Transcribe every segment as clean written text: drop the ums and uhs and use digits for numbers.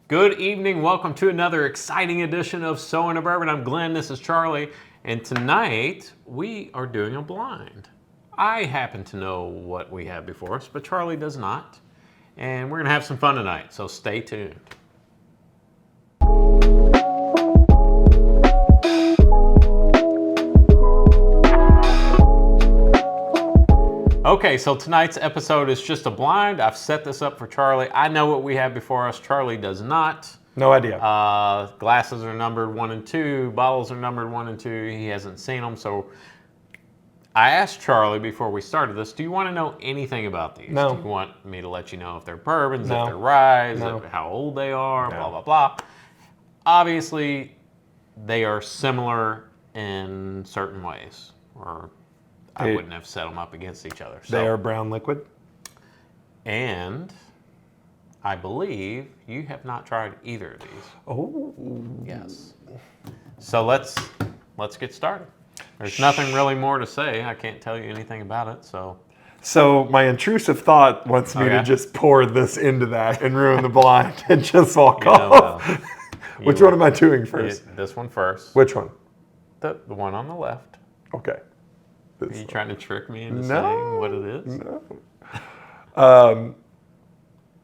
Good evening. Welcome to another exciting edition of Sowing a Bourbon. I'm Glenn. This is Charlie. And tonight we are doing a blind. I happen to know what we have before us, but Charlie does not. And we're going to have some fun tonight, so stay tuned. Okay, so tonight's episode is just a blind. I've set this up for Charlie. I know what we have before us. Charlie does not. No idea. Glasses are numbered 1 and 2. Bottles are numbered 1 and 2. He hasn't seen them. So I asked Charlie before we started this, do you want to know anything about these? No. Do you want me to let you know if they're bourbons, No. if they're rye, No. how old they are, No. blah, blah, blah. Obviously, they are similar in certain ways. Or I wouldn't have set them up against each other. They are brown liquid. And I believe you have not tried either of these. Oh. Yes. So let's get started. There's nothing really more to say. I can't tell you anything about it, so. So my intrusive thought wants me to just pour this into that and ruin the blind and just walk off. Well, Which one am I doing first? This one first. Which one? The one on the left. Okay. Are you trying to trick me into saying what it is? No.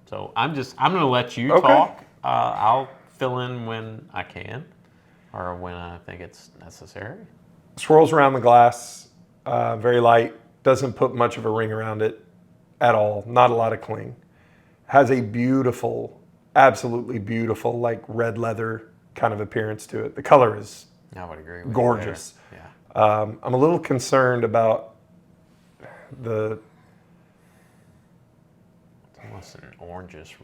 So I'm going to let you talk. I'll fill in when I can or when I think it's necessary. Swirls around the glass, very light, doesn't put much of a ring around it at all, not a lot of cling. Has a beautiful, absolutely beautiful, like red leather kind of appearance to it. The color is I would agree with gorgeous. You there. Yeah. I'm a little concerned about the... It's almost an orangish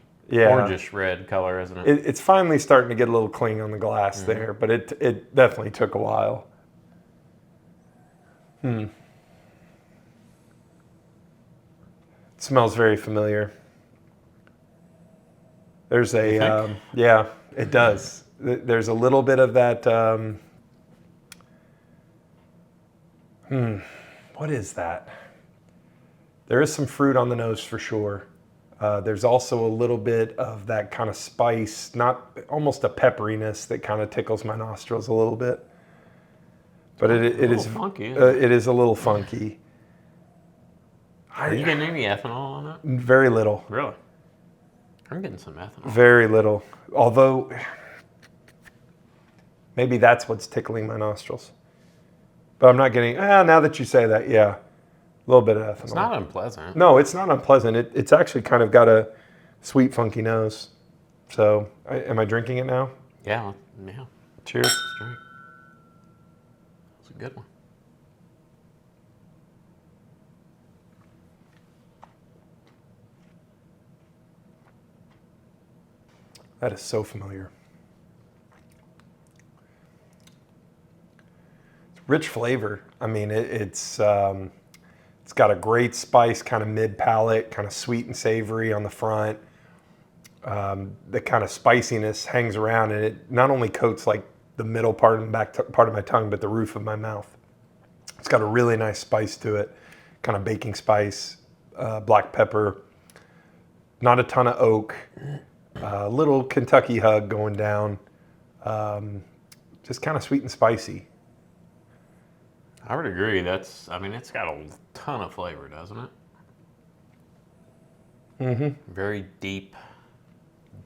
red color, isn't it? It's finally starting to get a little cling on the glass there, but it definitely took a while. It smells very familiar. There's a, yeah, it does. There's a little bit of that, what is that? There is some fruit on the nose for sure. There's also a little bit of that kind of spice, not almost a pepperiness that kind of tickles my nostrils a little bit. But it is funky. It is a little funky. Are you getting any ethanol on it? Very little. Really? I'm getting some ethanol. Very little. Although maybe that's what's tickling my nostrils. But I'm not getting. Now that you say that, yeah, a little bit of ethanol. It's not unpleasant. No, it's not unpleasant. It's actually kind of got a sweet, funky nose. So, am I drinking it now? Yeah. Cheers. Let's drink. That's a good one. That is so familiar. It's rich flavor. I mean, it's got a great spice, kind of mid palate, kind of sweet and savory on the front. The kind of spiciness hangs around, and it not only coats like the middle part and back part of my tongue, but the roof of my mouth. It's got a really nice spice to it, kind of baking spice, black pepper, not a ton of oak, little Kentucky hug going down, just kind of sweet and spicy. I would agree. It's got a ton of flavor, doesn't it? Mm-hmm. Very deep,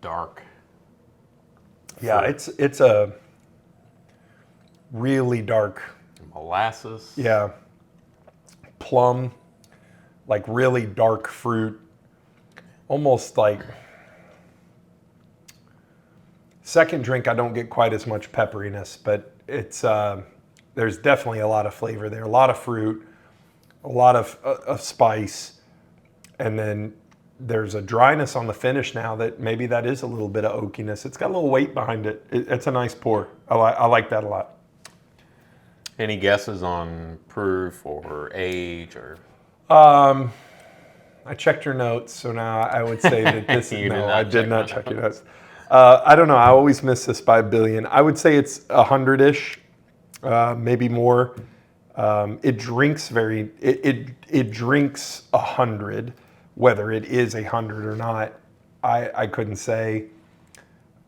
dark. Yeah, it's a really dark molasses. Yeah, plum, like really dark fruit, almost like second drink. I don't get quite as much pepperiness, but it's there's definitely a lot of flavor there, a lot of fruit, a lot of spice, and then there's a dryness on the finish now that maybe that is a little bit of oakiness. It's got a little weight behind it. It's a nice pour. I like that a lot. Any guesses on proof or age or? I checked your notes, so now I would say that this is no. I did not check your notes. I don't know. I always miss this by a billion. I would say it's 100-ish, maybe more. It drinks it drinks 100. Whether it is 100 or not, I couldn't say.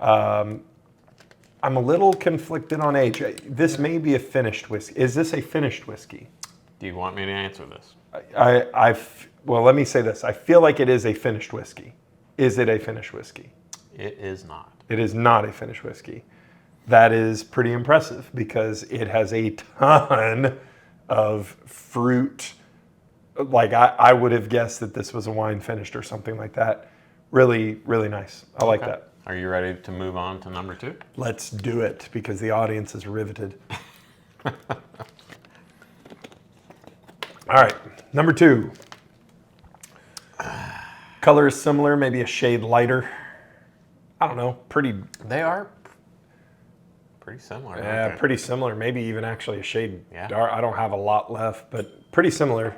I'm a little conflicted on age. This may be a finished whiskey. Is this a finished whiskey? Do you want me to answer this? Well, let me say this. I feel like it is a finished whiskey. Is it a finished whiskey? It is not. It is not a finished whiskey. That is pretty impressive because it has a ton of fruit. Like I would have guessed that this was a wine finished or something like that. Really, really nice. I like that. Are you ready to move on to number 2? Let's do it because the audience is riveted. All right, number 2. Color is similar, maybe a shade lighter. I don't know, pretty. They are pretty similar. Yeah, pretty similar. Maybe even actually a shade dark. I don't have a lot left, but pretty similar.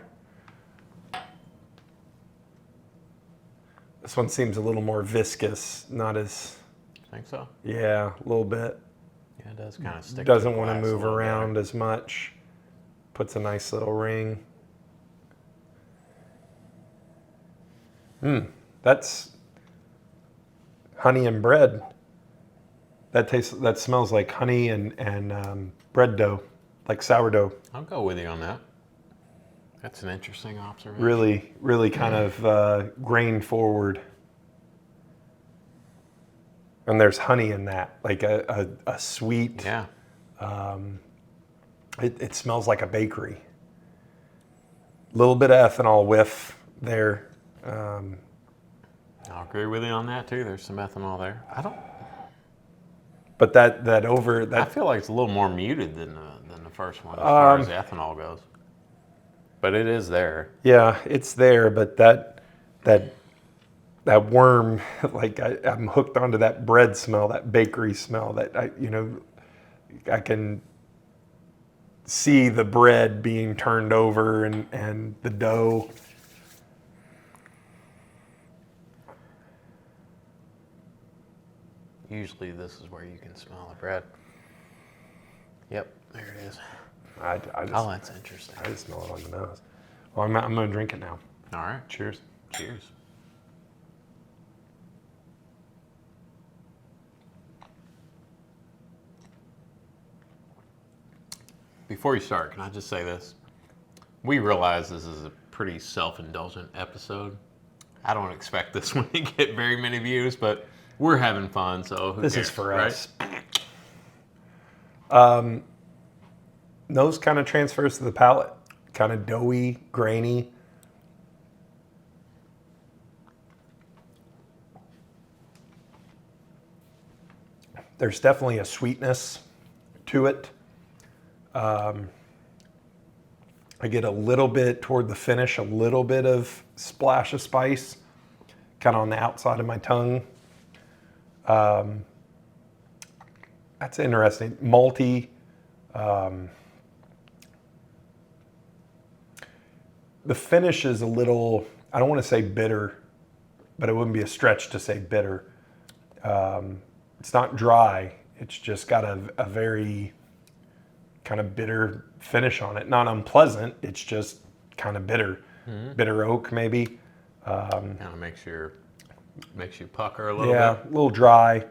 This one seems a little more viscous, not as. I think so. Yeah, a little bit. Yeah, it does kind of stick. Doesn't want to move around as much. Puts a nice little ring. That's honey and bread. That smells like honey and bread dough, like sourdough. I'll go with you on that. That's an interesting observation. Really, really kind of grain forward. And there's honey in that, like a sweet. Yeah. It smells like a bakery. A little bit of ethanol whiff there. I'll agree with you on that too. There's some ethanol there. But I I feel like it's a little more muted than the first one as far as ethanol goes. But it is there. Yeah, it's there, but that worm, like I'm hooked onto that bread smell, that bakery smell. That I can see the bread being turned over and the dough. Usually this is where you can smell the bread. Yep, there it is. That's interesting. I just smell it on the nose. Well, I'm going to drink it now. All right. Cheers. Cheers. Before you start, can I just say this? We realize this is a pretty self-indulgent episode. I don't expect this one to get very many views, but we're having fun, so who This cares, is for right? us. Nose kind of transfers to the palate. Kind of doughy, grainy. There's definitely a sweetness to it. I get a little bit toward the finish, a little bit of splash of spice, kind of on the outside of my tongue. That's interesting. Malty. The finish is a little, I don't want to say bitter, but it wouldn't be a stretch to say bitter. It's not dry. It's just got a very kind of bitter finish on it. Not unpleasant. It's just kind of bitter. Mm-hmm. Bitter oak, maybe. Kind of makes you pucker a little bit. Yeah, a little dry.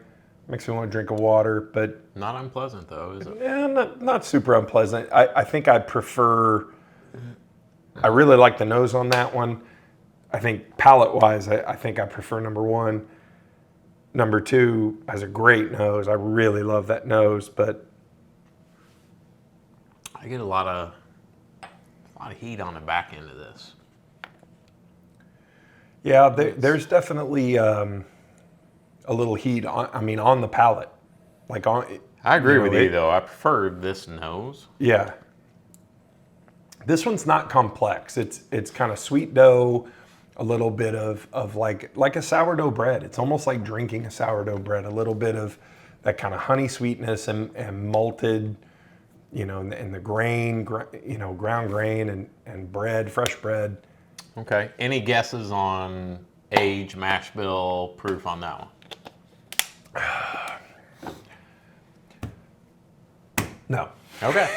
Makes me want to drink a water, but not unpleasant though, is it? Yeah, not super unpleasant. I think I prefer. I really like the nose on that one. I think palate-wise, I think I prefer number 1. Number 2 has a great nose. I really love that nose, but I get a lot of heat on the back end of this. Yeah, there's definitely a little heat on the palate. Like on. I agree with you though. I prefer this nose. Yeah. This one's not complex. It's kind of sweet dough, a little bit of like a sourdough bread. It's almost like drinking a sourdough bread. A little bit of that kind of honey sweetness and malted, and the grain, ground grain and bread, fresh bread. Okay. Any guesses on age, mash bill, proof on that one? No. Okay.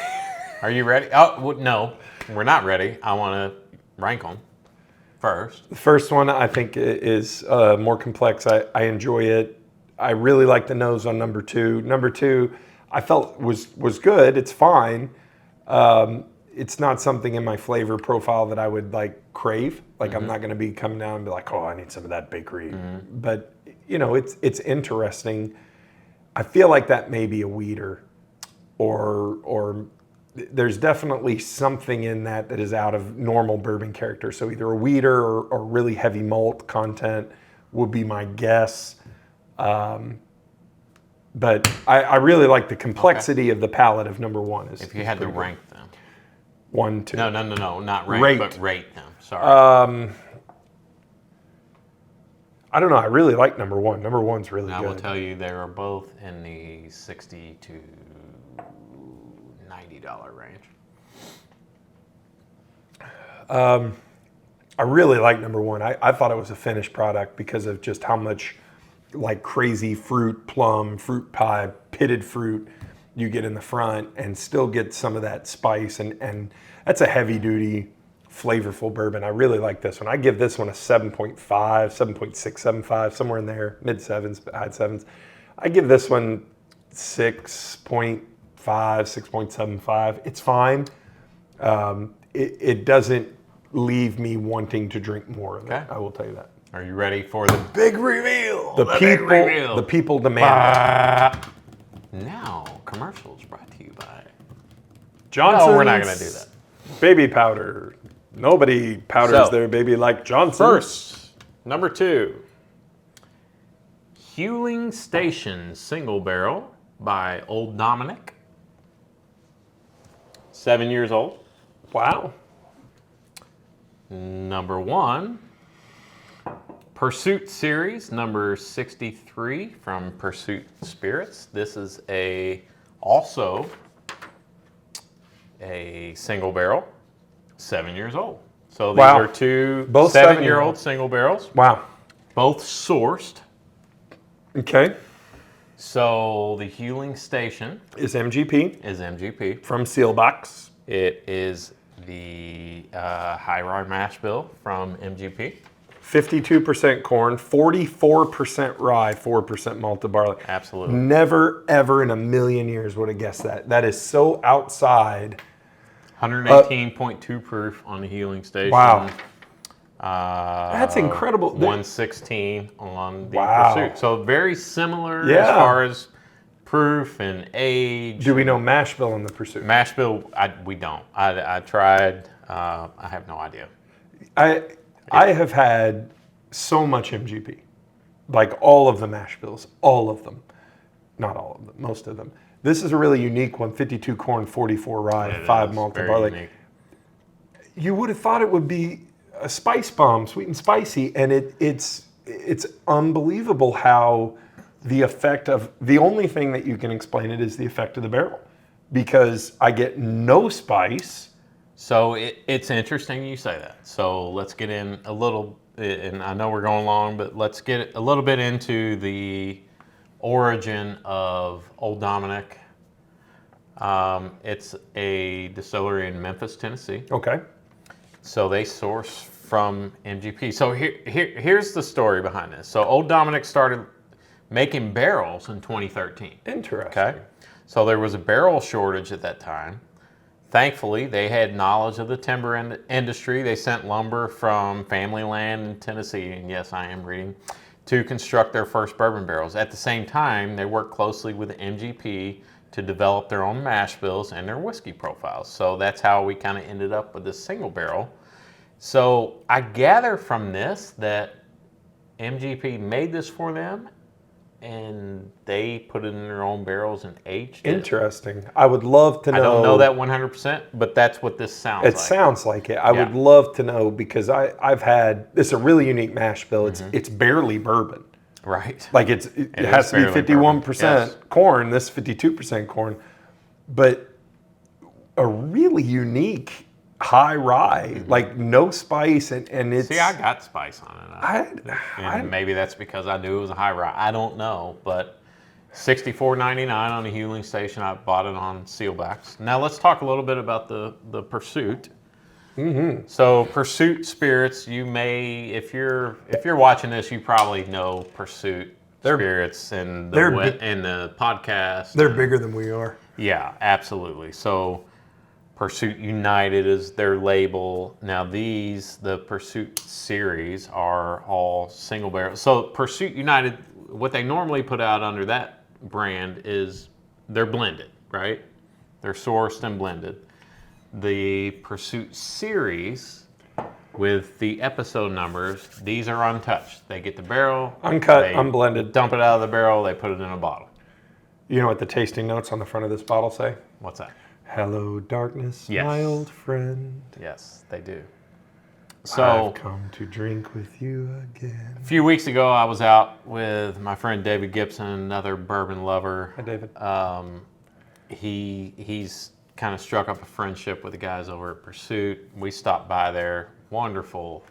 Are you ready? Oh, no, we're not ready. I want to rank them first. The first one I think is more complex. I enjoy it. I really like the nose on number 2. Number 2, I felt was good. It's fine. It's not something in my flavor profile that I would like crave. Like I'm not going to be coming down and be like, oh, I need some of that bakery. But you know, it's interesting. I feel like that may be a weeder, or there's definitely something in that is out of normal bourbon character. So either a weeder or really heavy malt content would be my guess. But I really like the complexity of the palate of number 1. If you had to rank them. 1, 2. No, not rank, but rate them. Sorry. I don't know. I really like number 1. Number 1's really good. I will tell you, they are both in the $60 to $90 range. I really like number 1. I thought it was a finished product because of just how much like crazy fruit, plum, fruit pie, pitted fruit you get in the front, and still get some of that spice. And that's a heavy duty, flavorful bourbon. I really like this one. I give this one a 7.5, 7.675, somewhere in there, mid 7s, high 7s. I give this one 6.5, 6.75. It's fine. It doesn't leave me wanting to drink more of it. I will tell you that. Are you ready for the big reveal? The people demand it. Now, commercials brought to you by Johnson's. No, we're not going to do that. Baby powder. Nobody powders their baby like Johnson. First, number 2. Huling Station Single Barrel by Old Dominick. 7 years old. Wow. Number 1. Pursuit Series, number 63 from Pursuit Spirits. This is also a single barrel, 7 years old. So these are two both 7-year-old single barrels. Wow. Both sourced. Okay. So the Huling Station is MGP. From Seelbach. It is the high rye mash bill from MGP. 52% corn, 44% rye, 4% malted barley. Absolutely. Never, ever in a million years would have guessed that. That is so outside. 118.2 proof on the Huling Station. Wow. That's incredible. 116 on the Pursuit. So very similar as far as proof and age. Do we know mash bill in the Pursuit? Mash bill, we don't. I tried. I have no idea. I have had so much MGP, like all of the mash bills, all of them. Not all of them, most of them. This is a really unique one, 52 corn, 44 rye, 5 malted barley. Unique. You would have thought it would be a spice bomb, sweet and spicy, and it's unbelievable how the effect of, the only thing that you can explain it is the effect of the barrel, because I get no spice. So it's interesting you say that. So let's get in a little, and I know we're going long, but let's get a little bit into the origin of Old Dominick. It's a distillery in Memphis, Tennessee. Okay. So they source from MGP. So here's the story behind this. So Old Dominick started making barrels in 2013. Interesting. Okay. So there was a barrel shortage at that time. Thankfully, they had knowledge of the timber industry. They sent lumber from family land in Tennessee, and yes, I am reading, to construct their first bourbon barrels. At the same time, they worked closely with the MGP to develop their own mash bills and their whiskey profiles. So that's how we kind of ended up with this single barrel. So I gather from this that MGP made this for them, and they put it in their own barrels and aged it. Interesting. I would love to know. I don't know that 100%, but that's what this sounds like. It sounds like it. I would love to know, because I've had, this is a really unique mash bill. It's barely bourbon. Right. Like it has to be 51% corn, this 52% corn. But a really unique high rye, like no spice, and it's... See, I got spice on it. And maybe that's because I knew it was a high rye. I don't know, but $64.99 on the Huling Station. I bought it on Seelbach. Now let's talk a little bit about the Pursuit. So Pursuit Spirits, you may, if you're watching this, you probably know Pursuit spirits and and the podcast. They're bigger than we are. Yeah, absolutely. So Pursuit United is their label. Now the Pursuit series are all single barrel. So Pursuit United, what they normally put out under that brand is they're blended, right? They're sourced and blended. The Pursuit series with the episode numbers, these are untouched. They get the barrel. Uncut, unblended. Dump it out of the barrel, they put it in a bottle. You know what the tasting notes on the front of this bottle say? What's that? Hello, darkness, my old friend. Yes, they do. So I've come to drink with you again. A few weeks ago, I was out with my friend David Gibson, another bourbon lover. Hi, David. He's kind of struck up a friendship with the guys over at Pursuit. We stopped by there. Wonderful,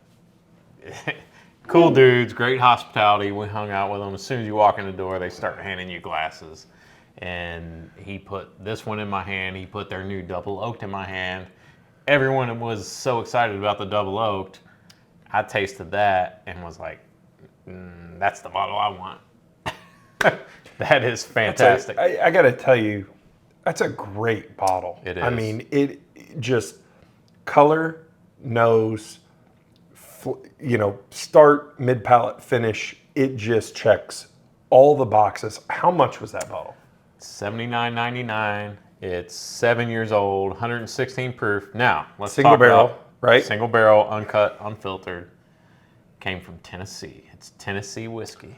cool dudes, great hospitality. We hung out with them. As soon as you walk in the door, they start handing you glasses. And he put this one in my hand. He put their new double oaked in my hand. Everyone was so excited about the double oaked. I tasted that and was like, that's the bottle I want. That is fantastic. I got to tell you, that's a great bottle. It is. I mean, it just color, nose, start, mid palate, finish. It just checks all the boxes. How much was that bottle? $79.99. It's 7 years old, 116 proof. Now, let's single talk barrel, about right? Single barrel, uncut, unfiltered. Came from Tennessee. It's Tennessee whiskey.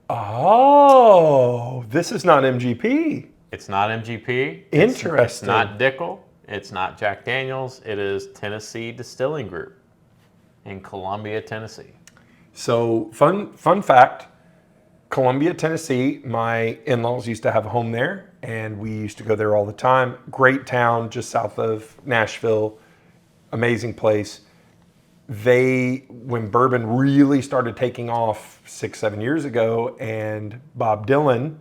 Oh, this is not MGP. It's not MGP. Interesting. It's not Dickel. It's not Jack Daniels. It is Tennessee Distilling Group in Columbia, Tennessee. So, fun fact. Columbia, Tennessee, my in-laws used to have a home there, and we used to go there all the time. Great town, just south of Nashville. Amazing place. When bourbon really started taking off 6-7 years ago, and Bob Dylan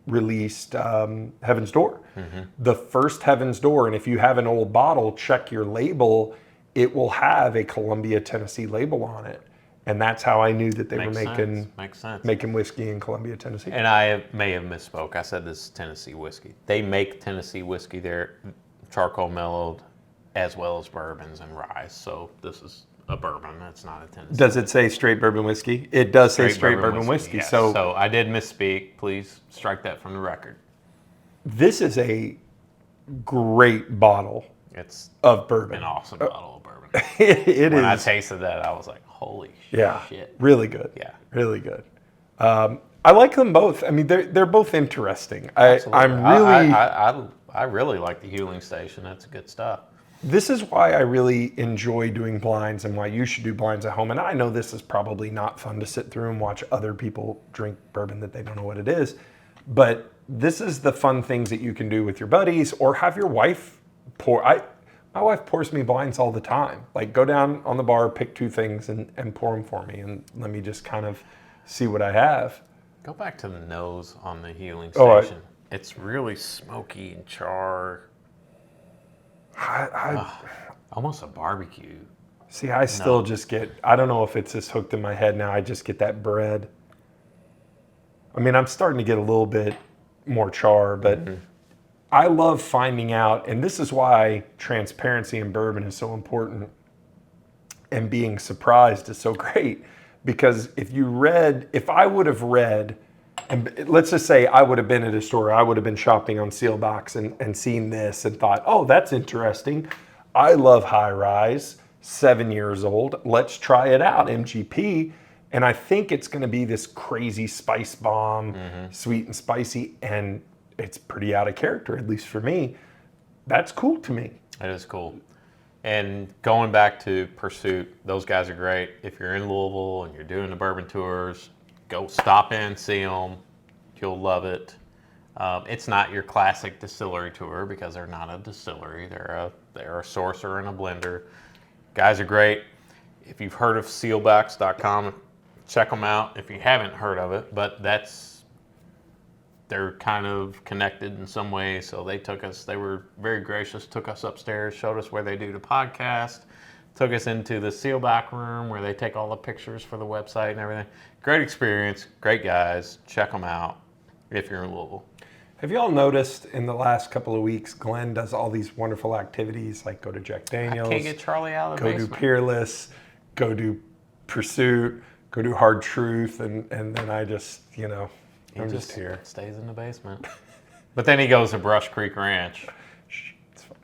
released Heaven's Door. Mm-hmm. The first Heaven's Door, and if you have an old bottle, check your label, it will have a Columbia, Tennessee label on it. And that's how I knew that they were making whiskey in Columbia, Tennessee. And I may have misspoke. I said this is Tennessee whiskey. They make Tennessee whiskey there, charcoal mellowed, as well as bourbons and rye. So this is a bourbon. It's not a Tennessee. Does it say straight bourbon whiskey? It does say straight bourbon whiskey. Yes. So I did misspeak. Please strike that from the record. This is a great bottle of bourbon. An awesome bottle of bourbon. It is. When I tasted that, I was like, holy shit. Really good. Yeah. Really good. I like them both. I mean, they're both interesting. I really like the Huling station. That's good stuff. This is why I really enjoy doing blinds and why you should do blinds at home. And I know this is probably not fun to sit through and watch other people drink bourbon that they don't know what it is. But this is the fun things that you can do with your buddies or have your wife pour. My wife pours me blinds all the time. Like go down on the bar, pick 2 things and pour them for me. And let me just kind of see what I have. Go back to the nose on the Huling station. It's really smoky and char. Almost a barbecue. See, I still just get, I don't know if it's just hooked in my head now. I just get that bread. I mean, I'm starting to get a little bit more char, but I love finding out, and this is why transparency in bourbon is so important and being surprised is so great. Because if I would have read, and let's just say I would have been at a store, I would have been shopping on Seelbach and seen this and thought, oh, that's interesting. I love High Rise, 7 years old. Let's try it out, MGP. And I think it's going to be this crazy spice bomb, sweet and spicy, and it's pretty out of character, at least for me. That's cool to me. It is cool. And going back to Pursuit, those guys are great. If you're in Louisville and you're doing the bourbon tours, go stop in, see them. You'll love it. It's not your classic distillery tour because they're not a distillery. They're a sourcer and a blender. Guys are great. If you've heard of seelbachs.com, check them out if you haven't heard of it. But they're kind of connected in some way. So they were very gracious, took us upstairs, showed us where they do the podcast. took us into the Seelbach room where they take all the pictures for the website and everything. Great experience, great guys. Check them out if you're in Louisville. Have you all noticed in the last couple of weeks, Glenn does all these wonderful activities like go to Jack Daniels, I can't get Charlie out of the go basement. do Peerless, go do Pursuit, go do Hard Truth, and then I just, I'm just here. Stays in the basement. But then he goes to Brush Creek Ranch. It's fine.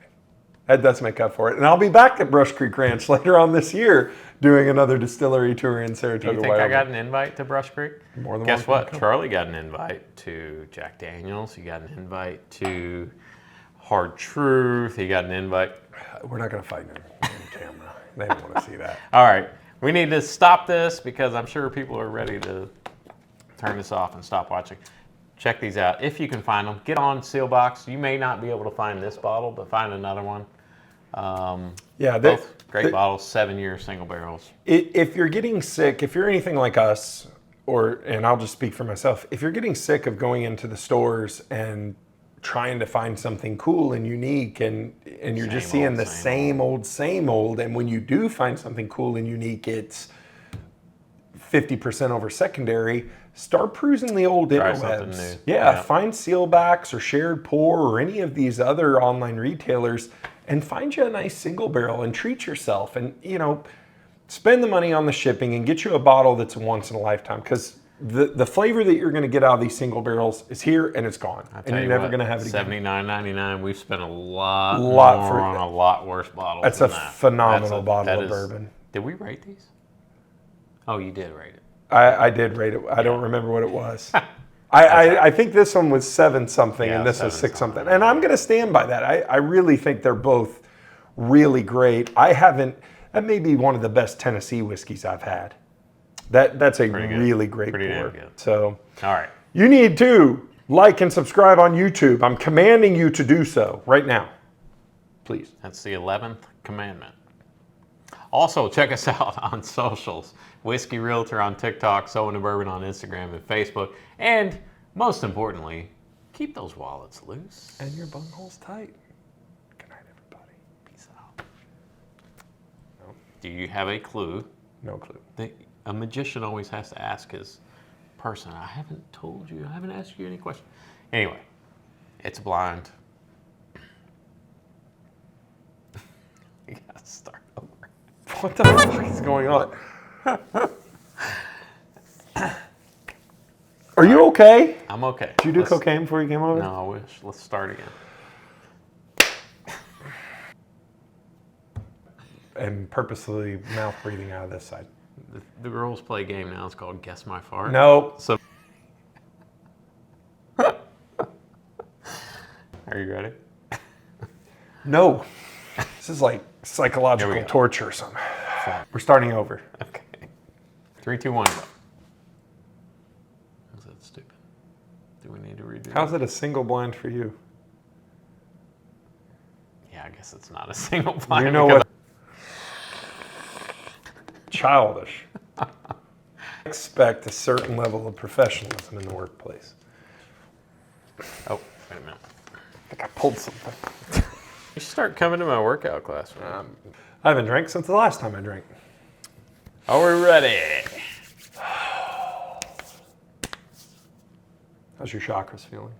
That does make up for it. And I'll be back at Brush Creek Ranch later on this year doing another distillery tour in Saratoga, Do you think Wyoming. I got an invite to Brush Creek? More than Guess welcome what? to come. Charlie got an invite to Jack Daniels. He got an invite to Hard Truth. He got an invite. We're not going to fight on camera. They don't want to see that. All right. We need to stop this because I'm sure people are ready to turn this off and stop watching. Check these out. If you can find them, get on Seelbach. You may not be able to find this bottle, but find another one. Yeah, Both great bottles, 7-year single barrels. If you're getting sick, if you're anything like us, and I'll just speak for myself, if you're getting sick of going into the stores and trying to find something cool and unique and you're just seeing the same old, and when you do find something cool and unique, it's 50% over secondary, start perusing the old Try something interwebs. new. Yeah, find Seelbachs or Shared Pour or any of these other online retailers and find you a nice single barrel and treat yourself and, spend the money on the shipping and get you a bottle that's once in a lifetime, because the flavor that you're going to get out of these single barrels is here and it's gone, and you're never going to have it again. $79.99. We've spent a lot for on a lot worse bottles. That's than a that. phenomenal bottle of bourbon. Did we rate these? Oh, you did rate it. I did rate it. I don't remember what it was. I think this one was 7 something and this was 6 something. And I'm going to stand by that. I really think they're both really great. That may be one of the best Tennessee whiskeys I've had. That's a really great pour. So, all right. You need to like and subscribe on YouTube. I'm commanding you to do so right now. Please. That's the 11th commandment. Also, check us out on socials. Whiskey Realtor on TikTok, So in a Bourbon on Instagram and Facebook. And most importantly, keep those wallets loose. And your bungholes tight. Good night, everybody. Peace out. No. Do you have a clue? No clue. A magician always has to ask his person. I haven't told you. I haven't asked you any questions. Anyway, it's blind. You gotta start over. What the fuck is going on? Are you okay? I'm okay. Did you do cocaine before you came over? No, I wish. Let's start again. And purposely mouth breathing out of this side. The girls play a game now. It's called Guess My Fart. No. So, are you ready? No. This is like psychological torture or something. We're starting over. Okay. 3, 2, 1, go. Was that stupid? Do we need to redo How's that? it a single blind for you? Yeah, I guess it's not a single blind. You know what? Childish. I expect a certain level of professionalism in the workplace. Oh, wait a minute. I think I pulled something. You should start coming to my workout class. I haven't drank since the last time I drank. Are we ready? How's your chakras feeling?